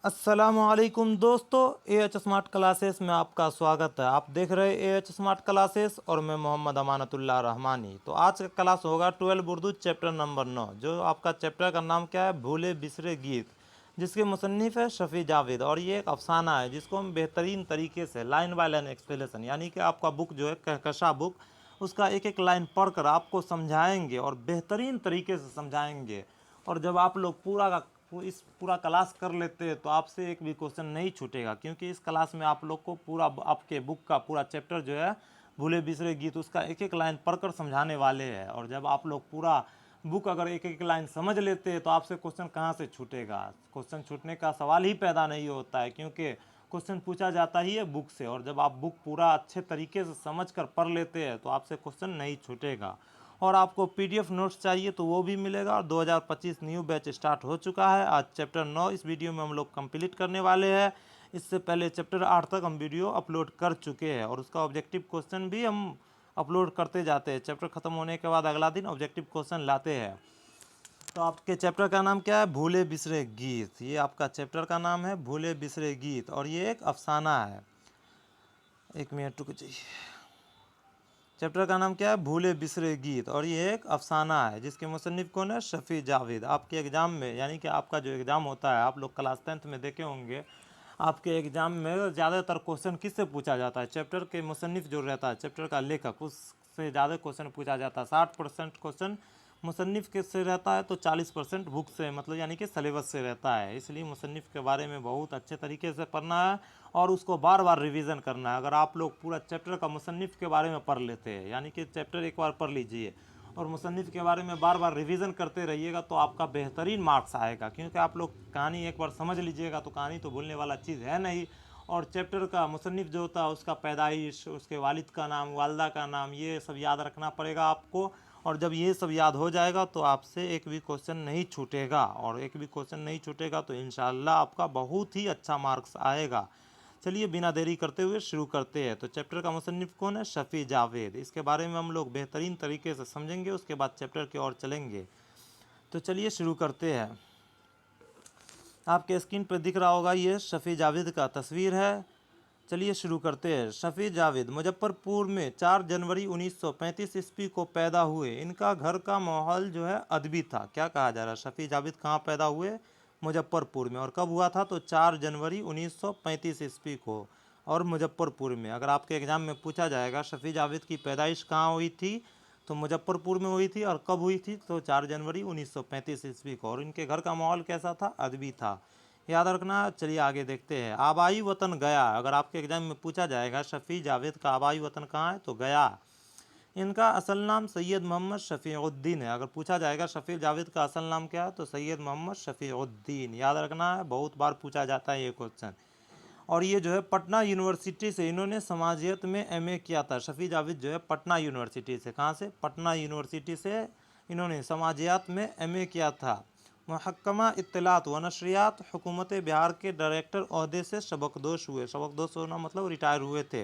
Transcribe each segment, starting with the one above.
अस्सलामुअलैकुम दोस्तों, AH smart classes में आपका स्वागत है। आप देख रहे हैं एएच स्मार्ट क्लासेस और मैं मोहम्मद अमानतुल्लाह रहमानी। तो आज का क्लास होगा 12 उर्दू चैप्टर नंबर 9। जो आपका चैप्टर का नाम क्या है? भूले बिसरे गीत, जिसके मुसन्निफ़ है शफ़ी जावेद। और ये एक अफसाना है जिसको हम बेहतरीन तरीके से लाइन बाय लाइन एक्सप्लेनेशन, यानी कि आपका बुक जो है कहकशा बुक, उसका एक एक लाइन पढ़कर आपको समझाएंगे और बेहतरीन तरीके से समझाएंगे। और जब आप लोग इस पूरा क्लास कर लेते हैं तो आपसे एक भी क्वेश्चन नहीं छूटेगा, क्योंकि इस क्लास में आप लोग को पूरा आपके बुक का पूरा चैप्टर जो है भूले बिसरे गीत, उसका एक एक लाइन पढ़कर समझाने वाले हैं। और जब आप लोग पूरा बुक अगर एक एक लाइन समझ लेते हैं तो आपसे क्वेश्चन कहाँ से छूटेगा? क्वेश्चन छूटने का सवाल ही पैदा नहीं होता है, क्योंकि क्वेश्चन पूछा जाता ही है बुक से। और जब आप बुक पूरा अच्छे तरीके से समझ कर पढ़ लेते हैं तो आपसे क्वेश्चन नहीं छूटेगा। और आपको पीडीएफ नोट्स चाहिए तो वो भी मिलेगा। और 2025 न्यू बैच स्टार्ट हो चुका है। आज चैप्टर 9 इस वीडियो में हम लोग कंप्लीट करने वाले हैं। इससे पहले चैप्टर 8 तक हम वीडियो अपलोड कर चुके हैं और उसका ऑब्जेक्टिव क्वेश्चन भी हम अपलोड करते जाते हैं। चैप्टर ख़त्म होने के बाद अगला दिन ऑब्जेक्टिव क्वेश्चन लाते हैं। तो आपके चैप्टर का नाम क्या है? भूले बिसरे गीत। ये आपका चैप्टर का नाम है भूले बिसरे गीत और ये एक अफसाना है। एक मिनट रुक जाइए। चैप्टर का नाम क्या है? भूले बिसरे गीत और ये एक अफसाना है जिसके मुसन्निफ कौन है? शफ़ी जावेद। आपके एग्ज़ाम में, यानी कि आपका जो एग्ज़ाम होता है, आप लोग क्लास 10th में देखे होंगे, आपके एग्ज़ाम में ज़्यादातर क्वेश्चन किससे पूछा जाता है? चैप्टर के मुसन्निफ जो रहता है, चैप्टर का लेखक, उससे ज़्यादा क्वेश्चन पूछा जाता है। 60% क्वेश्चन मुसन्निफ के से रहता है तो 40% बुक से, मतलब यानी कि सिलेबस से रहता है। इसलिए मुसन्निफ के बारे में बहुत अच्छे तरीके से पढ़ना है और उसको बार बार रिवीजन करना है। अगर आप लोग पूरा चैप्टर का मुसन्निफ के बारे में पढ़ लेते हैं, यानी कि चैप्टर एक बार पढ़ लीजिए और मुसन्निफ के बारे में बार बार रिवीजन करते रहिएगा तो आपका बेहतरीन मार्क्स आएगा। क्योंकि आप लोग कहानी एक बार समझ लीजिएगा तो कहानी तो भूलने वाला चीज़ है नहीं। और चैप्टर का मुसन्निफ जो होता है उसका पैदाइश, उसके वालिद का नाम, वालदा का नाम, ये सब याद रखना पड़ेगा आपको। और जब ये सब याद हो जाएगा तो आपसे एक भी क्वेश्चन नहीं छूटेगा। और एक भी क्वेश्चन नहीं छूटेगा तो इंशाल्लाह आपका बहुत ही अच्छा मार्क्स आएगा। चलिए बिना देरी करते हुए शुरू करते हैं। तो चैप्टर का मुसन्निफ कौन है? शफ़ी जावेद। इसके बारे में हम लोग बेहतरीन तरीके से समझेंगे, उसके बाद चैप्टर की ओर चलेंगे। तो चलिए शुरू करते हैं। आपके स्क्रीन पर दिख रहा होगा, ये शफ़ी जावेद का तस्वीर है। चलिए शुरू करते हैं। शफ़ी जावेद मुजफ्फरपुर में 4 जनवरी 1935 ईस्वी को पैदा हुए। इनका घर का माहौल जो है अदबी था। क्या कहा जा रहा है? शफ़ी जावेद कहाँ पैदा हुए? मुजफ्फरपुर में। और कब हुआ था? तो 4 जनवरी 1935 ईस्वी को और मुजफ्फरपुर में। अगर आपके एग्ज़ाम में पूछा जाएगा शफ़ी जावेद की पैदाइश कहाँ हुई थी, तो मुजफ्फरपुर में हुई थी। और कब हुई थी? तो 4 जनवरी 1935 ईस्वी को। और इनके घर का माहौल कैसा था? अदबी था। याद रखना। चलिए आगे देखते हैं। आबाई वतन गया। अगर आपके एग्जाम में पूछा जाएगा शफ़ी जावेद का आबाई वतन कहाँ है, तो गया। इनका असल नाम सैयद मोहम्मद शफ़ीउद्दीन है। अगर पूछा जाएगा शफ़ी जावेद का असल नाम क्या है, तो सैयद मोहम्मद शफ़ीउद्दीन। याद रखना है, बहुत बार पूछा जाता है ये क्वेश्चन। और ये जो है पटना यूनिवर्सिटी से इन्होंने समाजियत में एमए किया था। शफ़ी जावेद जो है पटना यूनिवर्सिटी से, कहाँ से? पटना यूनिवर्सिटी से इन्होंने समाजियात में एमए किया था। महकमा इत्तलात व नशरियात हुकूमत बिहार के डायरेक्टर ओहदे से सबकदोश हुए। सबकदोश होना मतलब रिटायर हुए थे।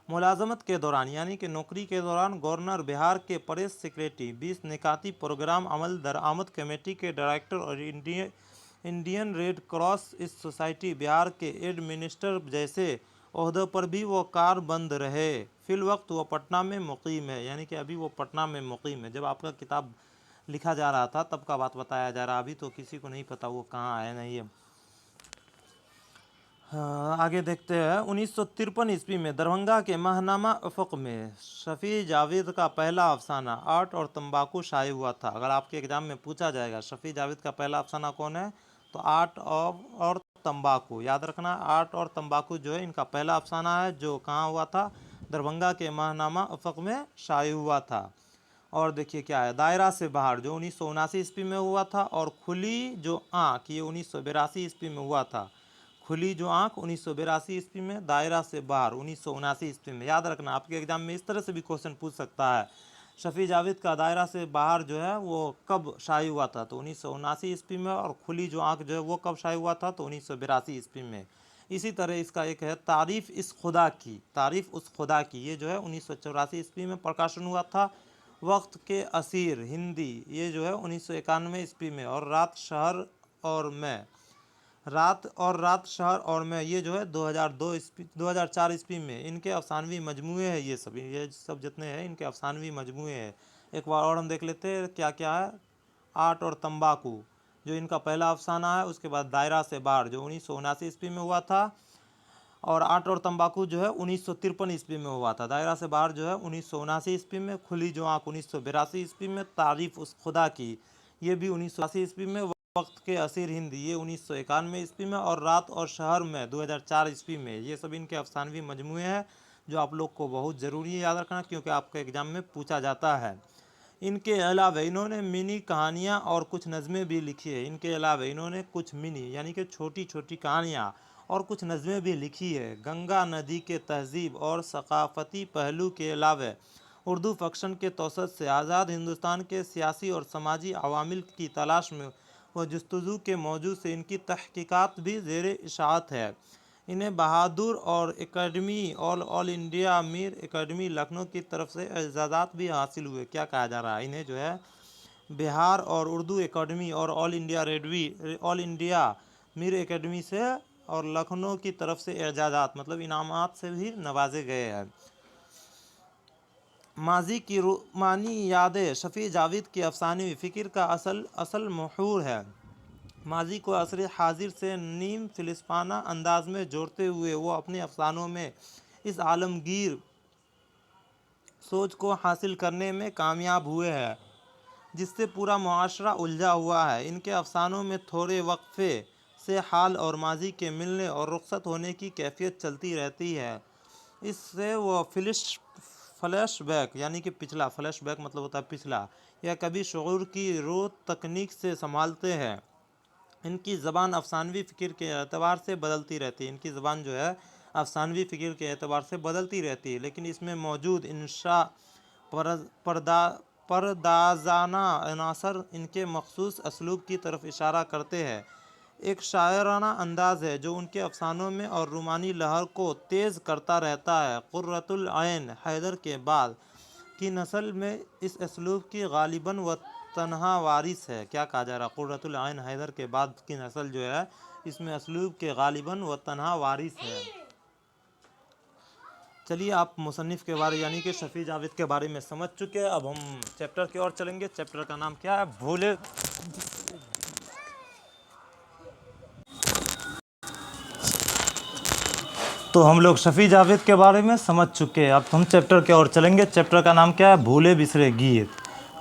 मुलाजमत के दौरान, यानी कि नौकरी के दौरान, गवर्नर बिहार के प्रेस सेक्रेटरी, 20 निकाती प्रोग्राम अमल दरामद कमेटी के डायरेक्टर और इंडियन रेड क्रॉस इस सोसाइटी बिहार के एडमिनिस्टर जैसे ओहदों पर भी वो कारबंद रहे। फिल वक्त वो पटना में मुकीम है, यानी कि अभी वो पटना में मुकीम है। जब आपका किताब लिखा जा रहा था तब का बात बताया जा रहा, अभी तो किसी को नहीं पता वो कहाँ है नहीं है। हाँ, आगे देखते हैं। 1953 ईस्वी में दरभंगा के महनामा उफ़क़ में शफ़ी जावेद का पहला अफसाना आर्ट और तंबाकू शाये हुआ था। अगर आपके एग्जाम में पूछा जाएगा शफ़ी जावेद का पहला अफसाना कौन है, तो आर्ट और तंबाकू। याद रखना, आर्ट और तंबाकू जो है इनका पहला अफसाना है, जो कहाँ हुआ था? दरभंगा के महनामा उफ़क़ में शाये हुआ था। और देखिए क्या है, दायरा से बाहर जो 1979 ईस्वी में हुआ था। और खुली जो आँख, ये 1982 ईस्वी में हुआ था। खुली जो आँख 1982 ईस्वी में, दायरा से बाहर 1979 ईस्वी में। याद रखना, आपके एग्जाम में इस तरह से भी क्वेश्चन पूछ सकता है। शफ़ी जावेद का दायरा से बाहर जो है वो कब शाये हुआ था, तो 1979 ईस्वी में। और खुली जो आँख जो है वो कब शाये हुआ था, तो 1982 ईस्वी में। इसी तरह इसका एक है तारीफ़ इस खुदा की, तारीफ़ उस खुदा की, ये जो है 1984 ईस्वी में प्रकाशन हुआ था। वक्त के असीर हिंदी, ये जो है 1991 ईस्वी में। और रात शहर और मैं रात शहर और मैं, ये जो है 2004 ईस्वी में इनके अफसानवी मजमूए हैं। ये सब जितने हैं इनके अफसानवी मजमूए हैं। एक बार और हम देख लेते हैं क्या क्या है। आट और तंबाकू जो इनका पहला अफसाना है। उसके बाद दायरा से बाहर जो 1979 ईस्वी में हुआ था, और आट और तंबाकू जो है 1953 ईस्वी में हुआ था। दायरा से बाहर जो है 1979 ईस्वी में। खुली जो आँख 1982 ईस्वी में। तारीफ उस खुदा की ये भी 1980 ईस्वी में। वक्त के असीर हिंद ये 1991 ईस्वी में। और रात और शहर में 2004 ईस्वी में। ये सब इनके अफसानवी मजमूए हैं जो आप लोग को बहुत ज़रूरी है याद रखना, क्योंकि आपके एग्ज़ाम में पूछा जाता है। इनके अलावा इन्होंने मिनी कहानियाँ और कुछ नज़में भी लिखी है। इनके अलावा इन्होंने कुछ मिनी यानी कि छोटी छोटी कहानियाँ और कुछ नज़में भी लिखी है। गंगा नदी के तहज़ीब और सकाफ़ती पहलू के अलावा उर्दू फ़िक्शन के तौसत से आज़ाद हिंदुस्तान के सियासी और समाजी अवामिल की तलाश में व जस्तजू के मौजू से इनकी तहकीकात भी ज़ेर इशाअत है। इन्हें बहादुर और academy all India Mir academy Lucknow की तरफ से एजाज़ात भी हासिल हुए। क्या कहा जा रहा है, इन्हें जो है बिहार और उर्दू एकेडमी और ऑल इंडिया मीर एकेडमी से और लखनऊ की तरफ से एजाज़ात मतलब इनामात से भी नवाजे गए हैं। माजी की रूमानी यादें शफ़ी जावेद की अफसानवी फ़िक्र का असल महूर है। माजी को असर हाजिर से नीम फिलिस्पाना अंदाज में जोड़ते हुए वो अपने अफसानों में इस आलमगीर सोच को हासिल करने में कामयाब हुए हैं जिससे पूरा मुआशरा उलझा हुआ है। इनके अफसानों में थोड़े वक्फे से हाल और माजी के मिलने और रुखसत होने की कैफियत चलती रहती है। इससे वो फ्लैशबैक यानी कि पिछला, फ्लैशबैक मतलब होता है पिछला, या कभी शऊर की रो तकनीक से संभालते हैं। इनकी ज़बान अफसानवी फ़िक्र के एतबार से बदलती रहती है। इनकी ज़बान जो है अफसानवी फ़िक्र के एतबार से बदलती रहती है, लेकिन इसमें मौजूद इंशा परदाज़ाना अनासर इनके मखसूस असलूब की तरफ इशारा करते हैं। एक शायराना अंदाज़ है जो उनके अफसानों में और रूमानी लहर को तेज़ करता रहता है। कुर्रतुल ऐन हैदर के बाद की नस्ल में इस असलूब की गालिबन व तन्हा वारिस है। क्या कहा जा रहा है, कुर्रतुल ऐन हैदर के बाद की नस्ल जो है इसमें असलूब के गालिबन व तन्हा वारिस है। चलिए, आप मुसन्निफ़ के बारे यानी कि शफ़ी जावेद के बारे में समझ चुके हैं। अब हम चैप्टर की ओर चलेंगे। चैप्टर का नाम क्या है, भूले। तो हम लोग शफ़ी जावेद के बारे में समझ चुके हैं। अब हम चैप्टर की ओर चलेंगे। चैप्टर का नाम क्या है, भूले बिसरे गीत,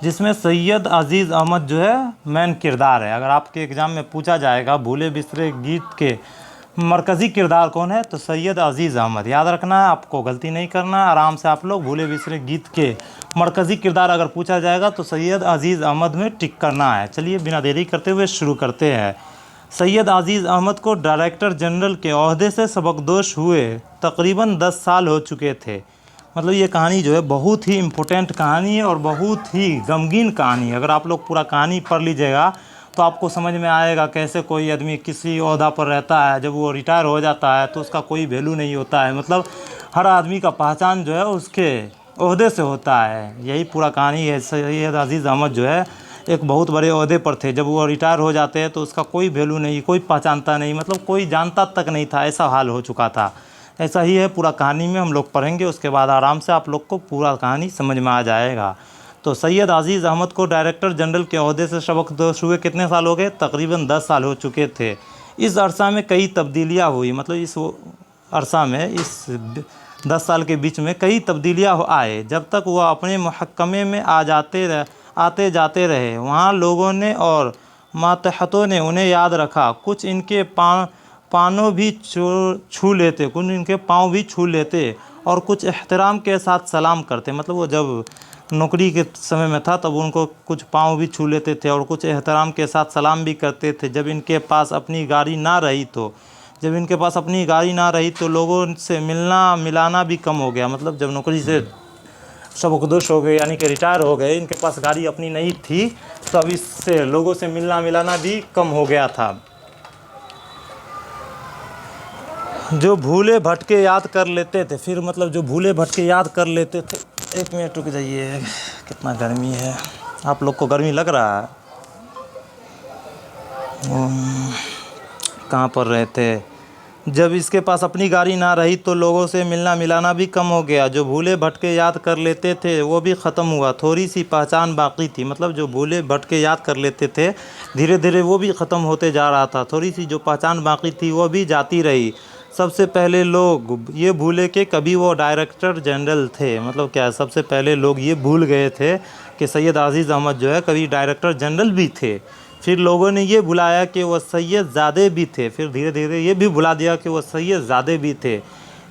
जिसमें सैयद अज़ीज़ अहमद जो है मेन किरदार है। अगर आपके एग्ज़ाम में पूछा जाएगा भूले बिसरे गीत के मरकज़ी किरदार कौन है, तो सैयद अज़ीज़ अहमद। याद रखना है, आपको गलती नहीं करना है। आराम से आप लोग भूले बिसरे गीत के मरकज़ी किरदार अगर पूछा जाएगा तो सैयद अज़ीज़ अहमद में टिक करना है। चलिए, बिना देरी करते हुए शुरू करते हैं। सैयद अज़ीज़ अहमद को डायरेक्टर जनरल के ओहदे से सबकदोश हुए तकरीबन 10 साल हो चुके थे। मतलब ये कहानी जो है बहुत ही इम्पोर्टेंट कहानी है और बहुत ही गमगीन कहानी है। अगर आप लोग पूरा कहानी पढ़ लीजिएगा तो आपको समझ में आएगा कैसे कोई आदमी किसी ओहदा पर रहता है, जब वो रिटायर हो जाता है तो उसका कोई वैल्यू नहीं होता है। मतलब हर आदमी का पहचान जो है उसके ओहदे से होता है। यही पूरा कहानी है। सैयद अज़ीज़ अहमद जो है एक बहुत बड़े ओहदे पर थे, जब वो रिटायर हो जाते हैं तो उसका कोई वैल्यू नहीं, कोई पहचानता नहीं, मतलब कोई जानता तक नहीं था, ऐसा हाल हो चुका था। ऐसा ही है पूरा कहानी में हम लोग पढ़ेंगे, उसके बाद आराम से आप लोग को पूरा कहानी समझ में आ जाएगा। तो सैयद अज़ीज़ अहमद को डायरेक्टर जनरल के ओहदे से सबकदोश हुए कितने साल हो गए, तकरीबन 10 साल हो चुके थे। इस अरसा में कई तब्दीलियाँ हुई, मतलब इस अरसा में इस 10 साल के बीच में कई तब्दीलियाँ आए। जब तक वह अपने महकमे में आते जाते रहे, वहाँ लोगों ने और मातहतों ने उन्हें याद रखा। कुछ इनके पाँव भी छू लेते और कुछ एहतराम के साथ सलाम करते। मतलब वो जब नौकरी के समय में था तब उनको कुछ पाँव भी छू लेते थे और कुछ एहतराम के साथ सलाम भी करते थे। जब इनके पास अपनी गाड़ी ना रही तो लोगों से मिलना मिलाना भी कम हो गया। मतलब जब नौकरी से सबकदोश हो गए यानी कि रिटायर हो गए, इनके पास गाड़ी अपनी नहीं थी, तो अब इससे लोगों से मिलना मिलाना भी कम हो गया था। जो भूले भटके याद कर लेते थे, फिर मतलब जो भूले भटके याद कर लेते थे। एक मिनट रुक जाइए, कितना गर्मी है, आप लोग को गर्मी लग रहा है। कहाँ पर रहते। जब इसके पास अपनी गाड़ी ना रही तो लोगों से मिलना मिलाना भी कम हो गया। जो भूले भटके याद कर लेते थे वो भी ख़त्म हुआ। थोड़ी सी पहचान बाकी थी, मतलब जो भूले भटके याद कर लेते थे धीरे धीरे वो भी ख़त्म होते जा रहा था। थोड़ी सी जो पहचान बाकी थी वो भी जाती रही। सबसे पहले लोग ये भूले कि कभी वो डायरेक्टर जनरल थे। मतलब क्या है, सबसे पहले लोग ये भूल गए थे कि सैयद अज़ीज़ अहमद जो है कभी डायरेक्टर जनरल भी थे। फिर लोगों ने ये भुलाया कि वह सैयदज़ादे भी थे। फिर धीरे धीरे ये भी भुला दिया कि वह सैयदज़ादे भी थे।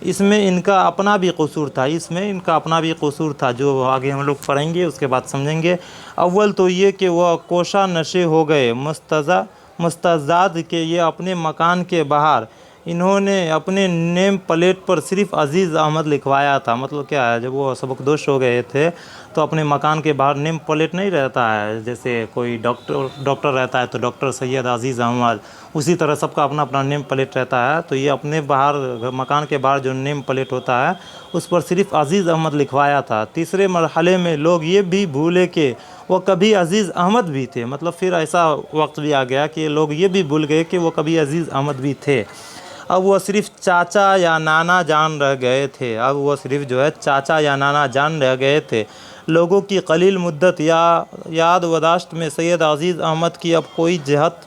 इसमें इनका अपना भी कसूर था, इसमें इनका अपना भी कसूर था, जो आगे हम लोग पढ़ेंगे उसके बाद समझेंगे। अव्वल तो ये कि वह कोशा नशे हो गए मुस्तज़ाद के। ये अपने मकान के बाहर इन्होंने अपने नेम प्लेट पर सिर्फ़ अज़ीज़ अहमद लिखवाया था। मतलब क्या है, जब वो सबकदोश हो गए थे तो अपने मकान के बाहर नेम प्लेट नहीं रहता है, जैसे कोई डॉक्टर रहता है तो डॉक्टर सैयद अज़ीज़ अहमद, उसी तरह सबका अपना अपना नेम प्लेट रहता है। तो ये अपने बाहर मकान के बाहर जो नेम प्लेट होता है उस पर सिर्फ़ अज़ीज़ अहमद लिखवाया था। तीसरे मरहले में लोग ये भी भूले कि वो कभी अज़ीज़ अहमद भी थे। मतलब फिर ऐसा वक्त भी आ गया कि लोग ये भी भूल गए कि वो कभी अज़ीज़ अहमद भी थे। अब वो सिर्फ़ चाचा या नाना जान रह गए थे। अब वो सिर्फ़ जो है चाचा या नाना जान रह गए थे। लोगों की कलील मुद्दत या याद वदाश्त में सैयद अज़ीज़ अहमद की अब कोई जहत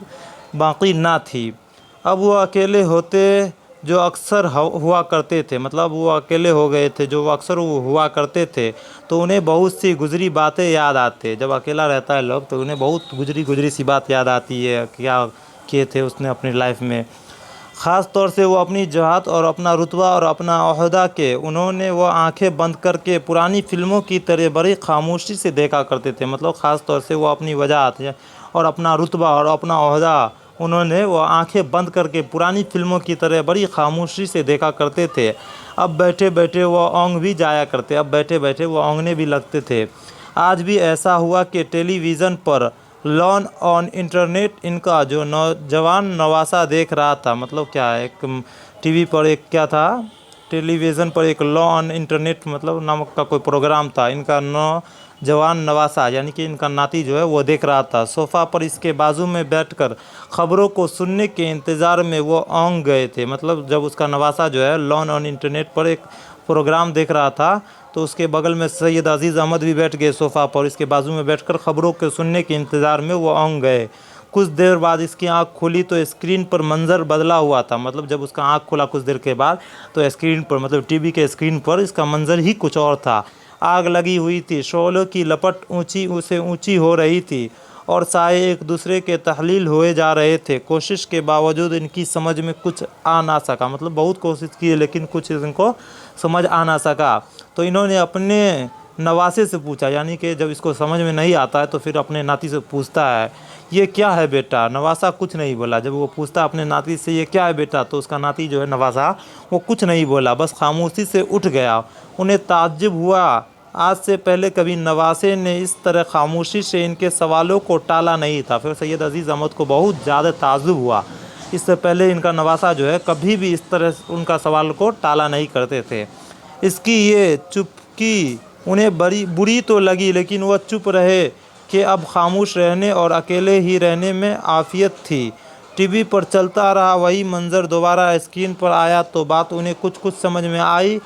बाकी ना थी। अब वो अकेले होते जो अक्सर हुआ करते थे। मतलब वो अकेले हो गए थे जो अक्सर हुआ करते थे, तो उन्हें बहुत सी गुजरी बातें याद आते। जब अकेला रहता है लोग तो उन्हें बहुत गुजरी सी बात याद आती है, क्या किए थे उसने अपनी लाइफ में। ख़ास तौर से वो अपनी जहात और अपना रुतबा और अपना ओहदा के उन्होंने वो आंखें बंद करके पुरानी फ़िल्मों की तरह बड़ी खामोशी से देखा करते थे। मतलब ख़ास तौर से वो अपनी वजाहत और अपना रुतबा और अपना ओहदा उन्होंने वो आंखें बंद करके पुरानी फ़िल्मों की तरह बड़ी खामोशी से देखा करते थे। अब बैठे बैठे वो ओंग भी जाया करते, अब बैठे बैठे वो ओंगने भी लगते थे। आज भी ऐसा हुआ कि टेलीविज़न पर लॉन ऑन इंटरनेट इनका जो नौजवान नवासा देख रहा था। मतलब क्या है, एक टीवी पर एक क्या था, टेलीविज़न पर एक लॉ ऑन इंटरनेट मतलब नामक का कोई प्रोग्राम था। इनका नौजवान नवासा यानी कि इनका नाती जो है वो देख रहा था। सोफ़ा पर इसके बाजू में बैठकर ख़बरों को सुनने के इंतज़ार में वो ओंग गए थे। मतलब जब उसका नवासा जो है लॉन ऑन इंटरनेट पर एक प्रोग्राम देख रहा था तो उसके बगल में सैयद अज़ीज़ अहमद भी बैठ गए सोफ़ा पर। इसके बाजू में बैठकर ख़बरों के सुनने के इंतज़ार में वो ओंग गए। कुछ देर बाद इसकी आंख खुली तो स्क्रीन पर मंज़र बदला हुआ था। मतलब जब उसका आंख खुला कुछ देर के बाद तो स्क्रीन पर, मतलब टीवी के स्क्रीन पर इसका मंज़र ही कुछ और था। आग लगी हुई थी, शोलों की लपट ऊंची से ऊंची हो रही थी और साए एक दूसरे के तहलील हुए जा रहे थे। कोशिश के बावजूद इनकी समझ में कुछ आ ना सका। मतलब बहुत कोशिश की लेकिन कुछ इनको समझ आ ना सका। तो इन्होंने अपने नवासे से पूछा, यानी कि जब इसको समझ में नहीं आता है तो फिर अपने नाती से पूछता है ये क्या है बेटा। नवासा कुछ नहीं बोला। जब वो पूछता अपने नाती से ये क्या है बेटा तो उसका नाती जो है नवासा वो कुछ नहीं बोला, बस खामोशी से उठ गया। उन्हें ताज्जुब हुआ, आज से पहले कभी नवासे ने इस तरह खामोशी से इनके सवालों को टाला नहीं था। फिर सैयद अज़ीज़ अहमद को बहुत ज़्यादा ताज्जुब हुआ, इससे पहले इनका नवासा जो है कभी भी इस तरह उनका सवाल को टाला नहीं करते थे। इसकी ये चुप्पी उन्हें बड़ी बुरी तो लगी लेकिन वह चुप रहे कि अब खामोश रहने और अकेले ही रहने में आफियत थी। टीवी पर चलता रहा वही मंज़र दोबारा स्क्रीन पर आया तो बात उन्हें कुछ कुछ समझ में आई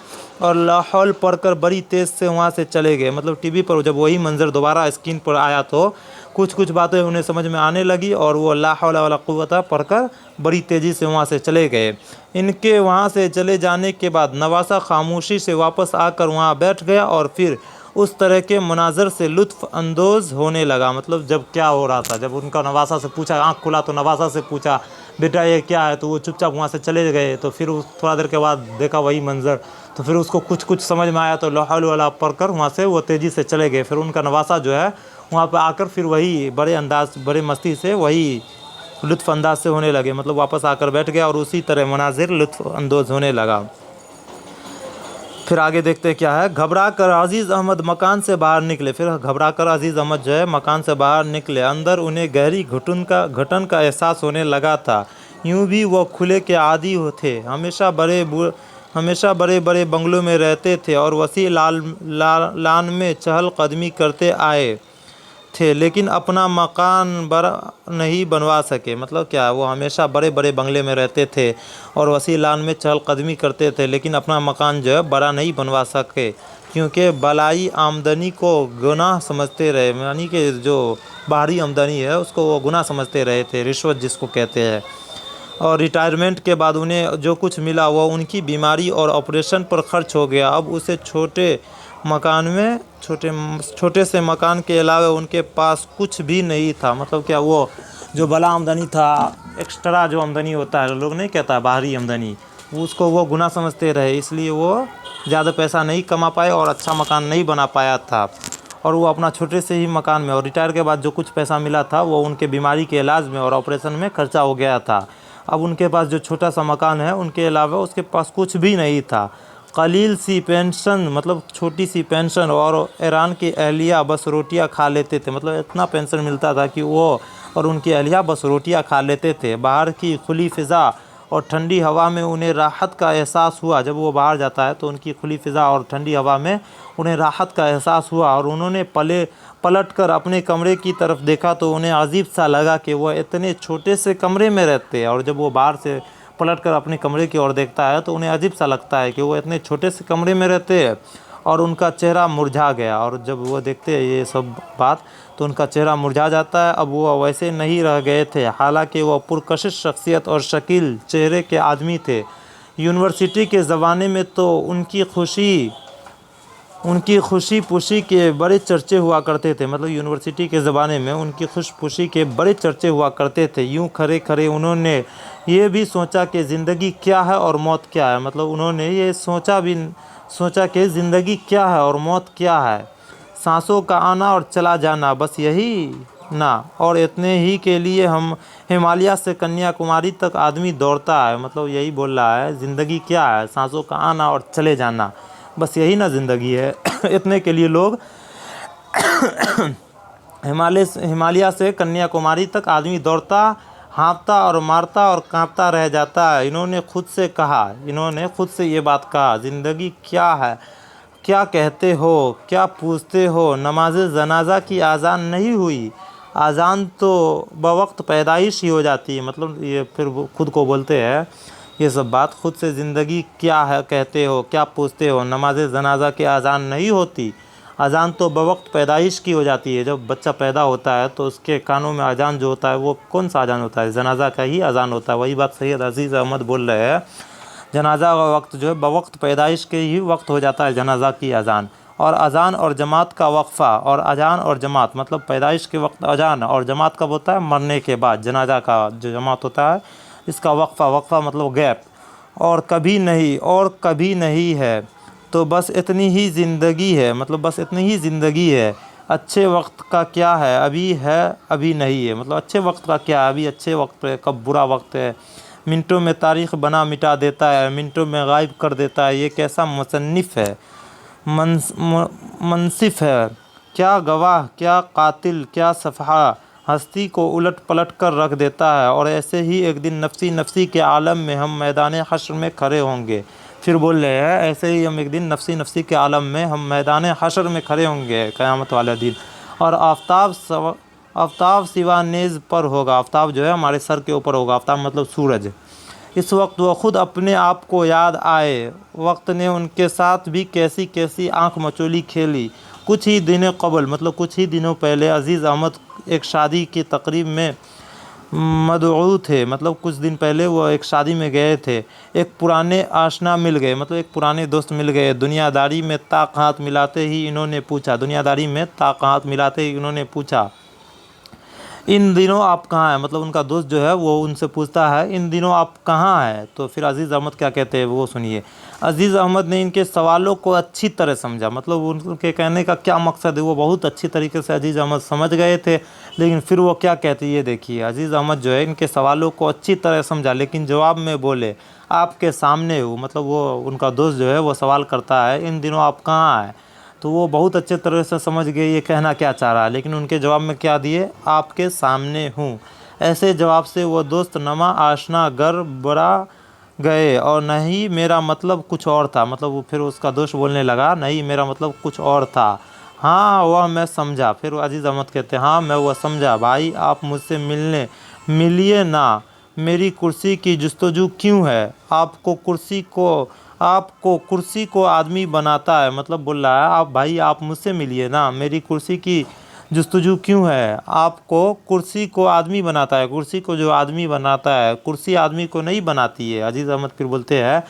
और लाहौल पढ़कर बड़ी तेज़ से वहाँ से चले गए। मतलब टीवी पर जब वही मंज़र दोबारा स्क्रीन पर आया तो कुछ कुछ बातें उन्हें समझ में आने लगी और वो ला हौला वला कुव्वता पढ़कर बड़ी तेज़ी से वहाँ से चले गए। इनके वहाँ से चले जाने के बाद नवासा खामोशी से वापस आकर वहाँ बैठ गया और फिर उस तरह के मनाज़र से लुत्फ़ अंदोज़ होने लगा। मतलब जब क्या हो रहा था, जब उनका नवासा से पूछा, आँख खुला तो नवासा से पूछा बेटा ये क्या है, तो वो चुपचाप वहाँ से चले गए। तो फिर थोड़ा देर के बाद देखा वही मंज़र तो फिर उसको कुछ कुछ समझ में आया तो ला हौला वला पढ़कर वहाँ से वो तेज़ी से चले गए। फिर उनका नवासा जो है वहाँ पर आकर फिर वही बड़े अंदाज बड़े मस्ती से वही लुत्फ़ अंदाज से होने लगे। मतलब वापस आकर बैठ गया और उसी तरह मनाज़िर लुत्फ़ अंदोज़ होने लगा। फिर आगे देखते क्या है। घबरा कर अज़ीज़ अहमद मकान से बाहर निकले। फिर घबरा कर अज़ीज़ अहमद जो है मकान से बाहर निकले। अंदर उन्हें गहरी घुटन का एहसास होने लगा था। यूँ भी वो खुले के आदी थे। हमेशा बड़े बड़े बंगलों में रहते थे और वसी लान में चहल कदमी करते आए। थे, लेकिन अपना मकान बड़ा नहीं बनवा सके। मतलब क्या, वो हमेशा बड़े बड़े बंगले में रहते थे और वसी लान में चहलकदमी करते थे, लेकिन अपना मकान जो है बड़ा नहीं बनवा सके, क्योंकि बलाई आमदनी को गुनाह समझते रहे। यानी कि जो बाहरी आमदनी है उसको वो गुनाह समझते रहे थे, रिश्वत जिसको कहते हैं। और रिटायरमेंट के बाद उन्हें जो कुछ मिला वो उनकी बीमारी और ऑपरेशन पर खर्च हो गया। अब उसे छोटे से मकान के अलावा उनके पास कुछ भी नहीं था। मतलब क्या, वो जो बला आमदनी था, एक्स्ट्रा जो आमदनी होता है, लोग नहीं कहता बाहरी आमदनी, उसको वो गुनाह समझते रहे, इसलिए वो ज़्यादा पैसा नहीं कमा पाए और अच्छा मकान नहीं बना पाया था। और वो अपना छोटे से ही मकान में, और रिटायर के बाद जो कुछ पैसा मिला था वो उनके बीमारी के इलाज में और ऑपरेशन में खर्चा हो गया था। अब उनके पास जो छोटा सा मकान है, उनके अलावा उसके पास कुछ भी नहीं था। कलील सी पेंशन, मतलब छोटी सी पेंशन, और ईरान की अहलिया बस रोटियां खा लेते थे। मतलब इतना पेंशन मिलता था कि वो और उनकी अहलिया बस रोटियां खा लेते थे। बाहर की खुली फ़िज़ा और ठंडी हवा में उन्हें राहत का एहसास हुआ। जब वो बाहर जाता है तो उनकी खुली फ़िज़ा और ठंडी हवा में उन्हें राहत का एहसास हुआ, और उन्होंने पलट कर अपने कमरे की तरफ देखा तो उन्हें अजीब सा लगा कि वह इतने छोटे से कमरे में रहते हैं। और जब वो बाहर से पलट कर अपने कमरे की ओर देखता है तो उन्हें अजीब सा लगता है कि वो इतने छोटे से कमरे में रहते हैं, और उनका चेहरा मुरझा गया। और जब वो देखते हैं ये सब बात तो उनका चेहरा मुरझा जाता है। अब वो वैसे नहीं रह गए थे, हालांकि वो पुरकशिश शख्सियत और शकील चेहरे के आदमी थे। यूनिवर्सिटी के ज़माने में तो उनकी खुशी के बड़े चर्चे हुआ करते थे। मतलब यूनिवर्सिटी के ज़माने में उनकी खुशी के बड़े चर्चे हुआ करते थे। यूं खड़े खड़े उन्होंने ये भी सोचा कि ज़िंदगी क्या है और मौत क्या है। मतलब उन्होंने ये सोचा कि ज़िंदगी क्या है और मौत क्या है, सांसों का आना और चला जाना, बस यही ना। और इतने ही के लिए हम हिमालय से कन्याकुमारी तक आदमी दौड़ता है। मतलब यही बोल रहा है, ज़िंदगी क्या है, सांसों का आना और चले जाना, बस यही ना ज़िंदगी है। इतने के लिए लोग हिमालय से कन्याकुमारी तक आदमी दौड़ता, हाँफता और मारता और कांपता रह जाता है। इन्होंने खुद से ये बात कहा, ज़िंदगी क्या है, क्या कहते हो, क्या पूछते हो। नमाज जनाजा की आज़ान नहीं हुई, आज़ान तो बवक्त पैदाइश ही हो जाती है। मतलब ये फिर वो खुद को बोलते हैं ये सब बात खुद से, ज़िंदगी क्या है कहते हो, क्या पूछते हो। नमाज जनाजा की आज़ान नहीं होती, अज़ान तो बवक्त पैदाइश की हो जाती है। जब बच्चा पैदा होता है तो उसके कानों में अज़ान जो होता है वो कौन सा अज़ान होता है, जनाजा का ही अज़ान होता है। वही बात सैयद अज़ीज़ अहमद बोल रहे हैं, जनाजा का वक्त जो है बवक्त पैदाइश के ही वक्त हो जाता है जनाजा की अज़ान। और अज़ान और जमात का वक्फ़ा, और अज़ान और जमात मतलब पैदाइश के वक्त अज़ान, और जमात कब होता है, मरने के बाद। जनाजा का जो जमात होता है इसका वक्फ़ा मतलब गैप। और कभी नहीं है, तो बस इतनी ही ज़िंदगी है। मतलब बस इतनी ही ज़िंदगी है। अच्छे वक्त का क्या है, अभी नहीं है। मतलब अच्छे वक्त का क्या है, अभी अच्छे वक्त है, कब बुरा वक्त है। मिनटों में तारीख़ बना मिटा देता है, मिनटों में गायब कर देता है। ये कैसा मुसन्निफ़ है, मनसिफ है, क्या गवाह, क्या कातिल, क्या सफ़हा, हस्ती को उलट पलट कर रख देता है। और ऐसे ही एक दिन नफ्सी नफ्सी के आलम में हम मैदान हश्र में खड़े होंगे। फिर बोल रहे हैं, ऐसे ही हम एक दिन नफ्सी नफ्सी के आलम में हम मैदान हश्र में खड़े होंगे क़यामत वाले दिन। और आफ्ताब सिवा नेज़ पर होगा। आफ्ताब जो है हमारे सर के ऊपर होगा, आफ्ताब मतलब सूरज। इस वक्त वह खुद अपने आप को याद आए, वक्त ने उनके साथ भी कैसी कैसी आँख मचोली खेली। कुछ ही दिनों पहले अज़ीज़ अहमद एक शादी की तकरीब में मदऊ थे। मतलब कुछ दिन पहले वो एक शादी में गए थे। एक पुराने आशना मिल गए, मतलब एक पुराने दोस्त मिल गए। दुनियादारी में ताक हाथ मिलाते ही इन्होंने पूछा, इन दिनों आप कहाँ हैं। मतलब उनका दोस्त जो है वो उनसे पूछता है, इन दिनों आप कहाँ हैं। तो फिर अज़ीज़ अहमद क्या कहते हैं वो सुनिए। अज़ीज़ अहमद ने इनके सवालों को अच्छी तरह समझा। मतलब उनके कहने का क्या मकसद है वो बहुत अच्छी तरीके से अज़ीज़ अहमद समझ गए थे। लेकिन फिर वो क्या कहते हैं ये देखिए। अज़ीज़ अहमद जो है इनके सवालों को अच्छी तरह समझा, लेकिन जवाब में बोले, आपके सामने हूँ। मतलब वो उनका दोस्त जो है वो सवाल करता है, इन दिनों आप कहाँ हैं। तो वो बहुत अच्छे तरह से समझ गए ये कहना क्या चाह रहा है, लेकिन उनके जवाब में क्या दिए, आपके सामने हूँ। ऐसे जवाब से वो दोस्त नमा आशना गर बरा गए, और नहीं मेरा मतलब कुछ और था। मतलब वो फिर उसका दोस्त बोलने लगा, नहीं मेरा मतलब कुछ और था। हाँ वह मैं समझा। फिर अजीज़ अहमद कहते हैं हाँ मैं वह समझा। भाई आप मुझसे मिलिए ना, मेरी कुर्सी की जुस्तजू क्यों है? आपको कुर्सी को आदमी बनाता है। मतलब बोल रहा है आप भाई आप मुझसे मिलिए ना, मेरी कुर्सी की जुस्तजू क्यों है? आपको कुर्सी को आदमी बनाता है। कुर्सी को जो आदमी बनाता है, कुर्सी आदमी को नहीं बनाती है। अजीज़ अहमद फिर बोलते हैं